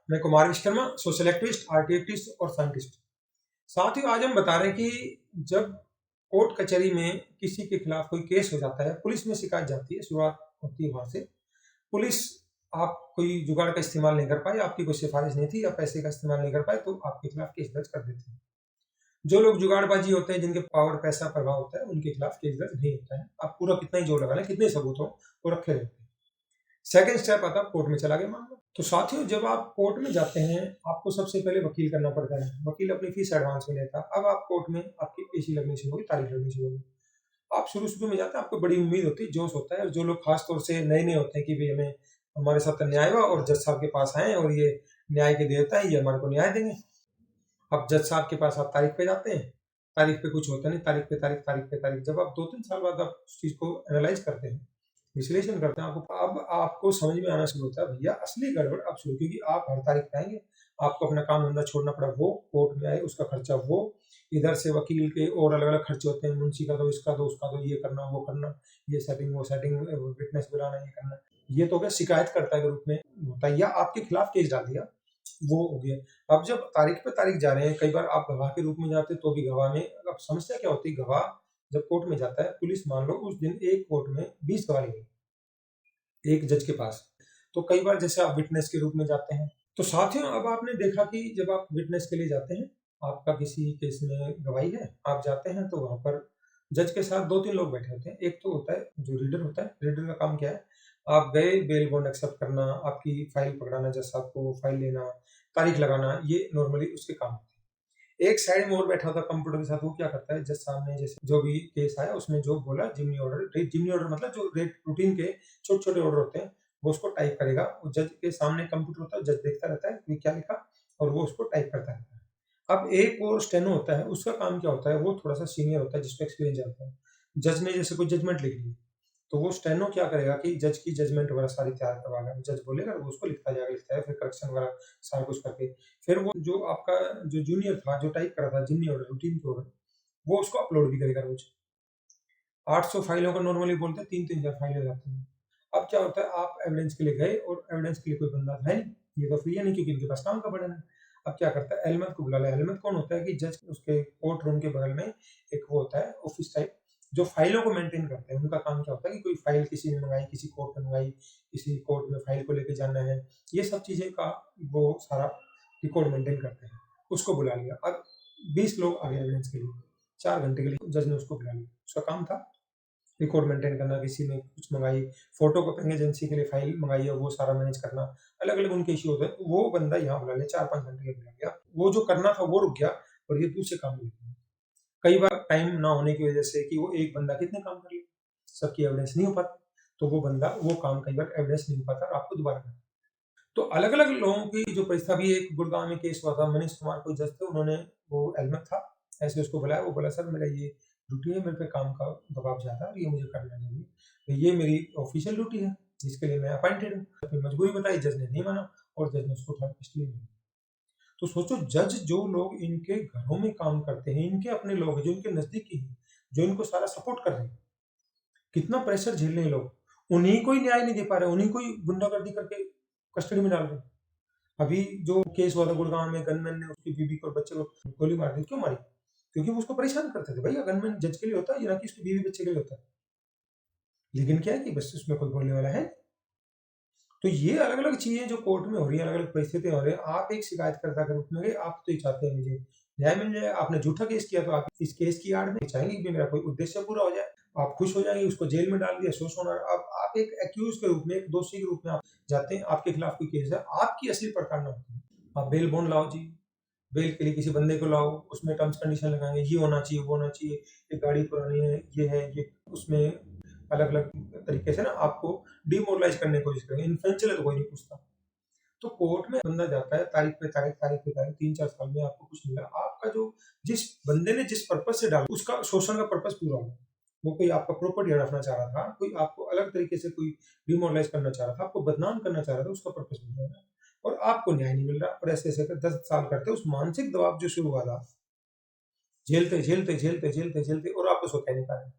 मैं Kumar Vishwakarma, social activist, art activist और scientist. साथियों, आज हम बता रहे हैं कि जब कोर्ट कचहरी में किसी के खिलाफ कोई केस हो जाता है, पुलिस में शिकायत जाती है, शुरुआत होती है वहां से। पुलिस आप कोई जुगाड़ का इस्तेमाल नहीं कर पाए, आपकी कोई सिफारिश नहीं थी या पैसे का इस्तेमाल नहीं कर पाए, तो आपके खिलाफ केस दर्ज कर देते हैं। जो लोग जुगाड़बाजी होते हैं, जिनके पावर, पैसा, प्रभाव होता है, उनके खिलाफ केस दर्ज नहीं होता है। आप पूरा कितना ही जोर लगा लें, कितने सबूत हो, वो रखे रहते हैं। सेकंड स्टेप आता है, कोर्ट में चला गया मामला। तो साथियों, जब आप कोर्ट में जाते हैं, आपको सबसे पहले वकील करना पड़ता है। वकील अपनी फीस एडवांस में लेता है। अब आप कोर्ट में आपकी पेशी लगनी शुरू होगी, तारीख लगनी शुरू होगी। आप शुरू में जाते हैं, आपको बड़ी उम्मीद होती है, जोश होता है। और जो लोग खास तौर से नए होते हैं कि भाई हमें, हमारे साथ न्याय हुआ और जज साहब के पास आए और ये न्याय के देवता है, ये हमारे को न्याय देंगे। अब जज साहब के पास आप तारीख पे जाते हैं, तारीख पे कुछ होता नहीं, तारीख पे तारीख, तारीख पे तारीख। जब आप 2-3 साल बाद आप उस चीज को एनालाइज करते हैं, विश्लेषण करते हैं, आपको समझ में आना शुरू होता है, भैया असली गड़बड़ अब शुरू, क्योंकि आप हर तारीख पे आएंगे, आपको अपना काम धंधा छोड़ना पड़ा, वो कोर्ट में आए, उसका खर्चा वो, इधर से वकील के और अलग अलग खर्चे होते हैं, मुंशी का दो, इसका दो, उसका दो, ये करना, वो करना, ये सेटिंग, वो सेटिंग, विटनेस बुलाना, ये करना। ये तो क्या शिकायतकर्ता के रूप में होता है, या आपके खिलाफ केस डाल दिया, वो हो गया। अब जब तारीख पे तारीख जा रहे हैं, कई बार आप गवाह के रूप में जाते हैं, तो भी गवाह में अब समस्या क्या होती है, गवाह जब कोर्ट में जाता है, पुलिस मान लो उस दिन एक कोर्ट में 20 गवाह ले गई एक जज के पास, तो कई बार जैसे आप विटनेस के रूप में जाते हैं। तो साथियों, अब आपने देखा कि जब आप विटनेस के लिए जाते हैं, आपका किसी केस में गवाही है, आप जाते हैं तो वहां पर जज के साथ 2-3 लोग बैठे होते हैं। एक तो होता है जो रीडर होता है, रीडर का काम क्या है, आप गए, बेल बॉन्ड एक्सेप्ट करना, आपकी फाइल पकड़ाना, जज साहब को फाइल लेना, तारीख लगाना, ये नॉर्मली उसके काम होते हैं। एक साइड में और बैठा होता कंप्यूटर के साथ, वो क्या करता है, जज साहब ने जैसे जो भी केस आया उसमें जो बोला, जिमनी ऑर्डर मतलब जो रेट रूटीन के छोटे छोटे ऑर्डर होते हैं, वो उसको टाइप करेगा। जज के सामने कंप्यूटर होता है, जज देखता रहता है कि क्या लिखा, और वो उसको टाइप करता रहता है। अब एक और स्टेनो होता है, उसका काम क्या होता है, वो थोड़ा सा सीनियर होता है, जिसको एक्सपीरियंस होता है। जज ने जैसे कोई जजमेंट लिख ली, तो वो स्टेनो क्या करेगा कि जज की जजमेंट वगैरह सारी तैयार करवाएगा। जज बोलेगा, वो उसको लिखता जाएगा, लिखता है, फिर करेक्शन वगैरह सारा कुछ करके, फिर वो जो आपका जो जूनियर था, जो टाइप कर रहा था जिम्नी ऑर्डर, रूटीन के ऑर्डर, वो उसको अपलोड भी करेगा रोज। 800 फाइलों का नॉर्मली बोलते हैं, 3-3 हजार फाइलें हो जाती हैं। अब क्या होता है, आप एविडेंस के लिए गए और एविडेंस के लिए कोई बंदा है नहीं, ये तो फ्री है नहीं, क्योंकि इनके पास काम का बर्डन है। अब क्या करता है, एलमत को बुला लिया। एलमत कौन होता है कि जज उसके कोर्ट रूम के बगल में एक वो होता है ऑफिस टाइप, जो फाइलों को मेंटेन करते हैं। उनका काम क्या होता है कि कोई फाइल किसी ने मंगाई, किसी कोर्ट में मंगाई, किसी कोर्ट में फाइल को लेके जाना है, ये सब चीजें का वो सारा रिकॉर्ड मेंटेन करते हैं। उसको बुला लिया। अब 20 लोग आ गए एविडेंस के लिए, 4 घंटे के लिए जज ने उसको बुला लिया। उसका काम था रिकॉर्ड मेंटेन करना, किसी ने कुछ मंगाई, फोटो कॉपी एजेंसी के लिए फाइल मंगाई है, वो सारा मैनेज करना, अलग अलग उनके इश्यू होते हैं। वो बंदा यहाँ बुला लिया, 4-5 घंटे के बुला लिया, वो जो करना था वो रुक गया, और ये दूसरे काम में। कई बार टाइम ना होने की वजह से कि वो एक बंदा कितने काम कर ले, सबकी एविडेंस नहीं हो पाती, तो वो बंदा वो काम कई बार एविडेंस नहीं हो पाता और आपको दोबारा करना। तो अलग अलग लोगों की जो परिस्थिति, भी एक गुड़गांव में केस हुआ था, मनीष कुमार कोई जज थे, उन्होंने, वो एलमत था, ऐसे उसको बुलाया। वो बोला, सर मेरा ये ड्यूटी है, मेरे पे काम का दबाव ज्यादा है और ये मुझे करना नहीं है, तो ये मेरी ऑफिशियल ड्यूटी है जिसके लिए मैं अपॉइंटेड हूँ। अपनी मजबूरी बताई, जज ने नहीं माना और जज ने उसको उठा इसलिए नहीं। तो सोचो, जज जो लोग इनके घरों में काम करते हैं, इनके अपने लोग हैं, जो इनके नजदीकी हैं, जो इनको सारा सपोर्ट कर रहे हैं, कितना प्रेशर झेल रहे हैं लोग, उन्हीं को ही न्याय नहीं दे पा रहे, उन्हीं को ही गुंडागर्दी करके कस्टडी में डाल रहे हैं। अभी जो केस हुआ था गुड़गांव में, गनमैन ने उसकी बीवी को और बच्चे को गोली मार दी। क्यों मारी? क्योंकि वो उसको परेशान करते थे। भैया, गनमैन जज के लिए होता है, ये ना कि उसकी बीवी बच्चे के लिए होता है। लेकिन क्या है कि बस उसमें कोई बोलने वाला है। तो ये अलग अलग चीजें जो कोर्ट में हो रही है, अलग अलग परिस्थितियां हो रही है। आप एक शिकायतकर्ता के रूप में गए, आप तो ये चाहते हैं मुझे न्याय मिल जाए। आपने झूठा केस किया, तो आप इस केस की आड़ में चाहेंगे कि मेरा कोई उद्देश्य पूरा हो जाए, आप खुश हो जाएंगे, उसको जेल में डाल दिया, शोषण। अब आप एक एक्यूज के रूप में, एक दोषी के रूप में आप जाते हैं, आपके खिलाफ कोई केस है, आपकी असली पड़ताल ना होती है। आप बेल बॉन्ड लाओ जी, बेल के लिए किसी बंदे को लाओ, उसमें टर्म्स कंडीशन लगाएंगे, ये होना चाहिए, वो होना चाहिए, ये गाड़ी पुरानी है, ये उसमें अलग अलग तरीके से ना आपको डिमोरलाइज करने की कोशिश करेंगे। इन्फ्लुएंशियल है तो कोई नहीं पूछता। तो कोर्ट में बंदा जाता है, तारीख पे तारीख, तारीख पे तारीख, 3-4 साल में आपको कुछ मिला। आपका जो, जिस बंदे ने जिस पर्पज से डाला, उसका शोषण का पर्पज पूरा हो। वो कोई आपका प्रॉपर्टी हड़पना चाह रहा था, कोई आपको अलग तरीके से कोई डिमोरलाइज करना चाह रहा था, आपको बदनाम करना चाह रहा था, उसका पर्पज पूरा हो गया और आपको न्याय नहीं मिल रहा। और ऐसे ऐसे 10 साल करते, उस मानसिक दबाव जो शुरू हुआ था, झेलते झेलते झेलते झेलते झेलते, और आप उसको कह नहीं पा रहे।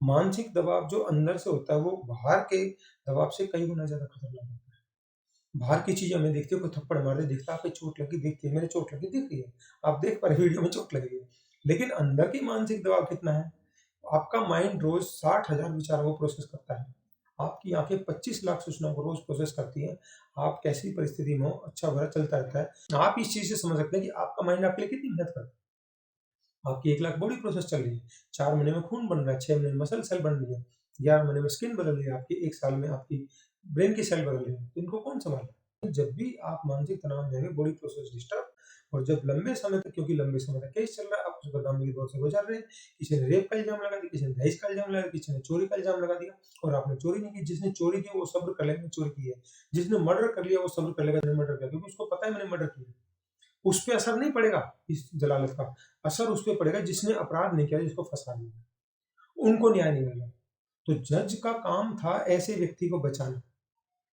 मानसिक दबाव जो अंदर से होता है, वो बाहर के दबाव से कई गुना ज्यादा खतरनाक होता है। बाहर की चीज़ हमें दिखती है, कोई थप्पड़ मार दे दिखता है, आपको चोट लगी दिखती है, मेरे चोट लगी दिख रही है, आप देख पा रहे वीडियो में चोट लग रही है। लेकिन अंदर की मानसिक दबाव कितना है? आपका माइंड रोज़ 60,000 विचारों को प्रोसेस करता है। आपकी आँखें 25 लाख सूचनाओं को रोज़ प्रोसेस करती हैं। आप कैसी परिस्थिति में हो, अच्छा-बुरा चलता रहता है। आप इस चीज़ से समझ सकते हैं कि आपका माइंड आपके लिए कितनी मेहनत करता है। आपकी 1 लाख बॉडी प्रोसेस चल रही है, 4 महीने में खून बन रहा है, 6 महीने में मसल सेल बन रही है, 11 महीने में स्किन बदल रही है आपकी, 1 साल में आपकी ब्रेन की सेल बदल रही है, तो इनको कौन सँभाल रहा है? जब भी आप मानसिक तनाव में होंगे, बॉडी प्रोसेस डिस्टर्ब, और जब लंबे समय तक, क्योंकि लंबे समय तक केस चल रहा है, आप उस बदनामी के दौर से गुजर रहे हैं, किसी ने रेप का इल्ज़ाम लगा दिया, किसी ने दहेज का इल्ज़ाम लगा दिया, किसी ने चोरी का इल्ज़ाम लगा दिया, और आपने चोरी नहीं की। जिसने चोरी की वो सब्र कर लेगा चोरी की है, जिसने मर्डर कर लिया वो सब्र कर लेगा मैंने मर्डर किया, क्योंकि उसको पता है मैंने मर्डर किया। उस पे असर नहीं पड़ेगा इस जलालत का, असर उस पे पड़ेगा जिसने अपराध नहीं किया, जिसको फँसा दिया। उनको न्याय नहीं मिलेगा। तो जज का काम था ऐसे व्यक्ति को बचाना,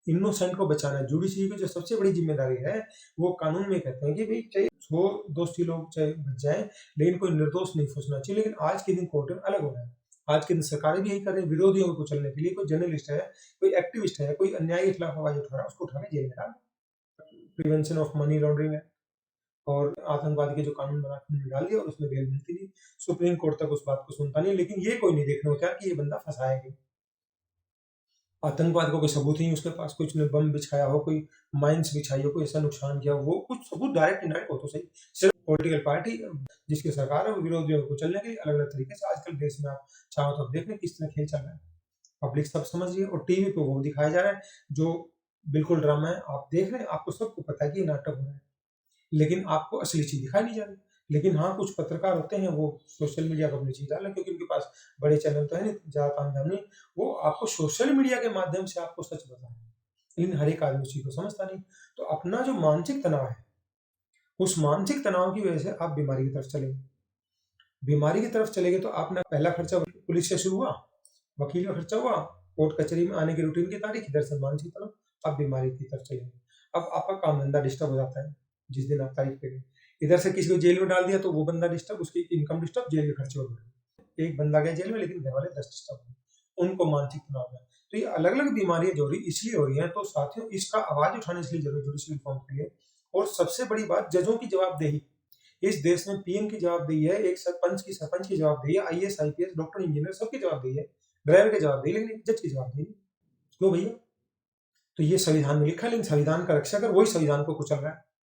इनोसेंट को बचाना। जुडिशरी की जो सबसे बड़ी ज़िम्मेदारी है, वो कानून में कहते हैं कि भई चाहे 100 दोषी लोग चाहे बच जाएँ, लेकिन कोई निर्दोष नहीं फँसना चाहिए। लेकिन आज के दिन कोर्ट अलग हो रहा है। आज के दिन सरकारें भी यही कर रही हैं, विरोधियों को कुचलने के लिए। कोई जर्नलिस्ट है, कोई एक्टिविस्ट है, कोई अन्याय के खिलाफ आवाज़ उठा रहा है, उसको उठा के जेल में डाल। प्रिवेंशन ऑफ मनी लॉन्ड्रिंग है, और आतंकवाद के जो कानून बना के उन्होंने डाल दिया, और उसमें बेल मिलती नहीं। सुप्रीम कोर्ट तक उस बात को सुनता नहीं, लेकिन ये कोई नहीं देखने को तैयार कि ये बंदा फँसाया क्यों? आतंकवाद का कोई सबूत ही नहीं उसके पास, कुछ ने बम बिछाया हो, कोई माइन्स बिछाई हो, कोई ऐसा नुकसान किया हो, वो कुछ सबूत डायरेक्ट इनडायरेक्ट हो तो सही। सिर्फ पॉलिटिकल पार्टी जिसकी सरकार है, वो विरोधियों को कुचलने के लिए अलग-अलग तरीके से आजकल देश में आप चारों तरफ देख रहे हैं किस तरह खेल चल रहा है। पब्लिक सब समझ रही है, और टीवी पे वो दिखाया जा रहा है जो बिल्कुल ड्रामा है। आप देख रहे हैं, आपको सबको पता है कि ये नाटक हो रहा है। लेकिन आपको असली चीज़ दिखाई नहीं जा रही। लेकिन हाँ, कुछ पत्रकार होते हैं, वो सोशल मीडिया पे अपनी चीज़ डाल रहे हैं, क्योंकि उनके पास बड़े चैनल तो है नहीं, ज़्यादा तामझाम नहीं। वो आपको सोशल मीडिया के माध्यम से आपको सच बता रहे हैं। लेकिन हर एक आदमी उस चीज़ को समझता नहीं। तो अपना जो मानसिक तनाव है, उस मानसिक तनाव की वजह से आप बीमारी की तरफ चलेंगे। बीमारी की तरफ चलेंगे तो आपने पहला खर्चा पुलिस से शुरू हुआ, वकील का खर्चा हुआ, कोर्ट कचहरी में आने की रूटीन की तारीख, इधर से मानसिक तनाव, अब बीमारी की तरफ चलेंगे। अब आपका काम-धंधा डिस्टर्ब हो जाता है, जिस दिन आप तारीख पे गए। इधर से किसी को जेल में डाल दिया तो वो बंदा डिस्टर्ब, उसकी इनकम डिस्टर्ब, जेल के खर्चे और बढ़ गए। एक बंदा गया जेल में, लेकिन घरवाले 10 डिस्टर्ब हुए, उनको मानसिक तनाव है। तो ये अलग-अलग बीमारियाँ जो हो रही इसलिए हो रही हैं, तो साथियों इसका आवाज़ उठाना इसलिए ज़रूरी है जुडिशरी रिफॉर्म के लिए। और सबसे बड़ी बात, जजों की जवाबदेही। इस देश में पीएम की जवाबदेही है, एक सरपंच की जवाबदेही है, आईएएस, आईपीएस, डॉक्टर, इंजीनियर सबकी जवाबदेही है, ड्राइवर की जवाबदेही, लेकिन एक जज की जवाबदेही नहीं। क्यों भैया? तो ये संविधान में लिखा है, लेकिन संविधान का रक्षक है, वही संविधान को कुचल रहा है।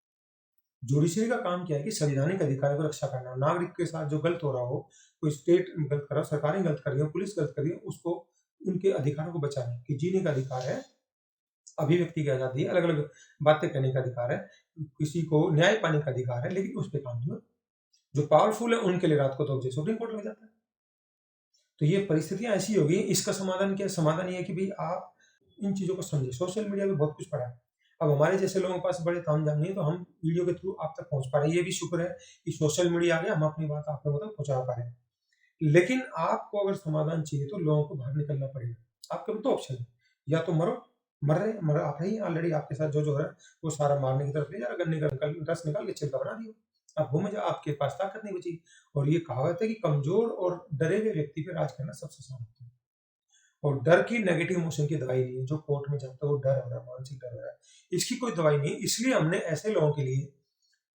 जुडिशरी का काम क्या है कि संवैधानिक अधिकारों की रक्षा करना। नागरिक के साथ जो गलत हो रहा हो, कोई स्टेट गलत कर रहा हो, सरकारें गलत कर रही हो, पुलिस गलत कर रही है, उसको उनके अधिकारों को बचाना कि जीने का अधिकार है, अभिव्यक्ति की आज़ादी है, अलग-अलग बातें करने का अधिकार है, किसी को न्याय पाने का अधिकार है, लेकिन उस पे काम नहीं हो। जो पावरफुल है उनके लिए रात को तो सुप्रीम कोर्ट लग जाता है। तो ये परिस्थितियाँ ऐसी हो गई, इसका समाधान क्या है? समाधान ये है कि भई आप इन चीज़ों को समझिए। सोशल मीडिया पे बहुत कुछ पड़ा है। अब हमारे जैसे लोगों के पास बड़े तामझाम नहीं है, तो हम वीडियो के थ्रू आप तक पहुँच पा रहे हैं। ये भी शुक्र है कि सोशल मीडिया आ गया, हम अपनी बात आप लोगों तक पहुँचा पा रहे हैं। लेकिन आपको अगर समाधान चाहिए तो लोगों को बाहर निकलना पड़ेगा। आपके पास 2 ऑप्शन है, या तो मरो, मर आप रही हैं ऑलरेडी, आपके साथ जो-जो हो रहा है, वो सारा मारने की तरफ ले जा रहा है, गन्ने का रस निकाल के छिलका बना दिया। आप घूमे जाओ, आपके पास ताकत नहीं बची। और ये कहावत है कि कमज़ोर और डरे हुए व्यक्ति पे राज करना सबसे आसान होता है। और डर की नेगेटिव इमोशन की दवाई नहीं है, जो कोर्ट में जाता है वो डर हो रहा है, मानसिक डर हो रहा है, इसकी कोई दवाई नहीं है। इसलिए हमने ऐसे लोगों के लिए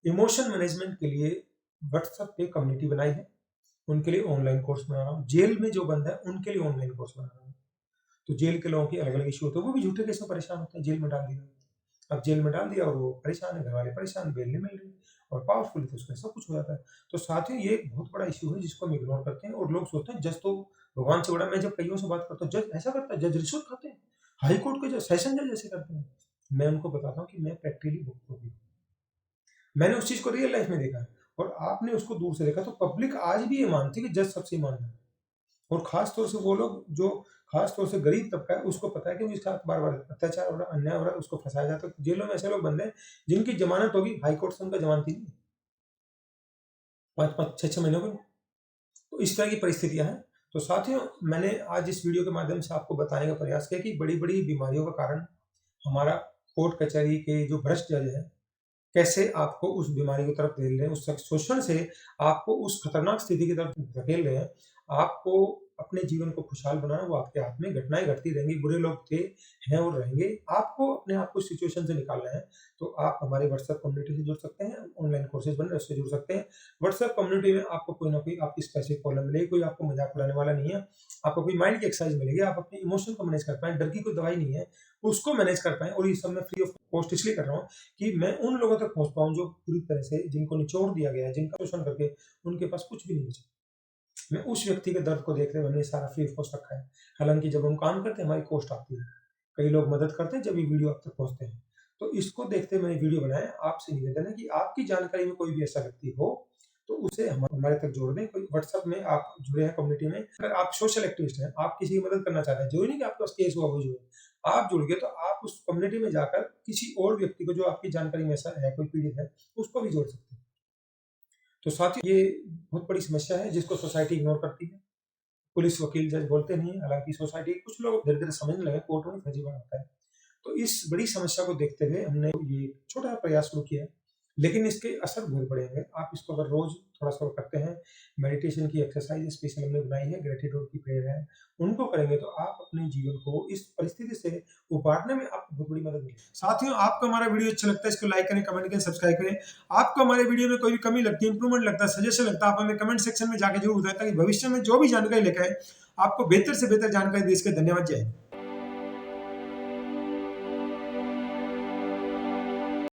इमोशन मैनेजमेंट के लिए व्हाट्सएप पे कम्युनिटी बनाई है। उनके लिए ऑनलाइन कोर्स बना रहा हूँ। जेल में जो बंद है उनके लिए ऑनलाइन कोर्स बना रहा हूँ। तो जेल के लोगों की अलग-अलग इश्यू होते हैं, वो भी झूठे केस में परेशान होते हैं, जेल में डाल दिया। अब जेल में डाल दिया और वो परेशान है, घरवाले परेशान, बेल नहीं मिल रही, और पावरफुल है तो उसमें सब कुछ हो जाता है। तो साथियों ये एक बहुत बड़ा इश्यू है जिसको हम इग्नोर करते हैं, और लोग सोचते हैं जज तो भगवान से बड़ा। मैं जब कइयों से बात करता हूँ, जज ऐसा करता है, जज रिश्वत खाते हैं, हाई कोर्ट के जज, सेशन जज ऐसे करते हैं। मैं उनको बताता हूँ कि मैं प्रैक्टिकली भुगतभोगी हूँ। मैंने उस चीज़ को रियल लाइफ में देखा है, और आपने उसको दूर से देखा। तो पब्लिक आज भी ये मानती है कि जज सबसे ईमानदार है। और खास तौर से वो लोग जो खास तौर से गरीब तबका है, उसको पता है कि उसके साथ बार-बार अत्याचार हो रहा है, अन्याय हो रहा है, उसको फँसाया जाता है। जेलों में ऐसे लोग बंद हैं जिनकी ज़मानत होगी, हाई कोर्ट से उनका ज़मानत ही नहीं है। 5-5, 6-6 महीनों की। तो इस तरह की परिस्थितियाँ हैं। तो साथियों, मैंने आज इस वीडियो के माध्यम से आपको बताने का प्रयास किया कि बड़ी-बड़ी बीमारियों का कारण हमारा कोर्ट कचहरी के जो भ्रष्ट जज हैं, कैसे आपको उस बीमारी की तरफ धकेल रहे हैं, उस शोषण से आपको उस खतरनाक स्थिति की तरफ धकेल रहे हैं। आपको अपने जीवन को खुशहाल बनाना वो आपके हाथ में, घटनाएँ घटती रहेंगी, बुरे लोग थे, हैं और रहेंगे। आपको अपने आप को इस सिचुएशन से निकालना है, तो आप हमारे व्हाट्सएप कम्युनिटी से जुड़ सकते हैं, ऑनलाइन कोर्सेज़ बन रहे हैं उससे जुड़ सकते हैं। व्हाट्सएप कम्युनिटी में आपको कोई ना कोई आपकी स्पेसिफिक प्रॉब्लम मिलेगी, कोई आपको मज़ाक उड़ाने वाला नहीं है, आपको कोई माइंड की एक्सरसाइज मिलेगी, आप अपने इमोशन को मैनेज कर पाएँ, डर की कोई दवाई नहीं है, उसको मैनेज कर पाएँ। और ये सब मैं फ्री ऑफ कॉस्ट इसलिए कर रहा हूँ कि मैं उन लोगों तक पहुँच पाऊँ जो पूरी तरह से जिनको निचोड़ दिया गया है, जिनका शोषण करके उनके पास कुछ भी नहीं बचा। मैं उस व्यक्ति के दर्द को देख रहे हमने सारा फ्री ऑफ कॉस्ट रखा है। हालाँकि जब हम काम करते हैं हमारी कॉस्ट आती है। कई लोग मदद करते हैं जब ये वीडियो आप तक पहुँचते हैं। तो इसको देखते मैंने वीडियो बनाया। आपसे निवेदन है कि आपकी जानकारी में कोई भी ऐसा व्यक्ति हो, तो उसे हमारे तक जोड़ दें। कोई व्हाट्सएप में आप जुड़े हैं कम्युनिटी में, अगर आप सोशल एक्टिविस्ट हैं, आप किसी की मदद करना चाहते हैं, ज़रूरी नहीं कि आपके पास केस हुआ वो जुड़े। आप जुड़ गए तो आप उस कम्युनिटी में जाकर किसी और व्यक्ति को जो आपकी जानकारी में ऐसा है, कोई पीड़ित है, उसको भी जोड़ सकते हैं। तो साथियों ये बहुत बड़ी समस्या है जिसको सोसाइटी इग्नोर करती है। पुलिस, वकील, जज बोलते नहीं हैं, हालाँकि सोसाइटी कुछ लोग धीरे-धीरे समझने लगे कोर्ट में फर्जीवाड़ा होता है। तो इस बड़ी समस्या को देखते हुए हमने ये छोटा प्रयास शुरू किया है, लेकिन इसके असर बहुत बड़े होंगे। आप इसको अगर रोज़ थोड़ा-सा करते हैं, मेडिटेशन की एक्सरसाइज़ स्पेशल हमने बनाई है, ग्रैटिट्यूड की प्रेयर है, उनको करेंगे तो आप अपने जीवन को इस परिस्थिति से उबारने में आपको बहुत बड़ी मदद मिलेगी। साथियों, आपको हमारा वीडियो अच्छा लगता है, इसको लाइक करें, कमेंट करें, सब्सक्राइब करें। आपको हमारे वीडियो में कोई भी कमी लगती है, इंप्रूवमेंट लगता है, सजेशन लगता है, आप हमें कमेंट सेक्शन में जाके ज़रूर बताएँ ताकि भविष्य में जो भी जानकारी लेकर आएँ, आपको बेहतर से बेहतर जानकारी दे सकें। धन्यवाद, जय हिंद।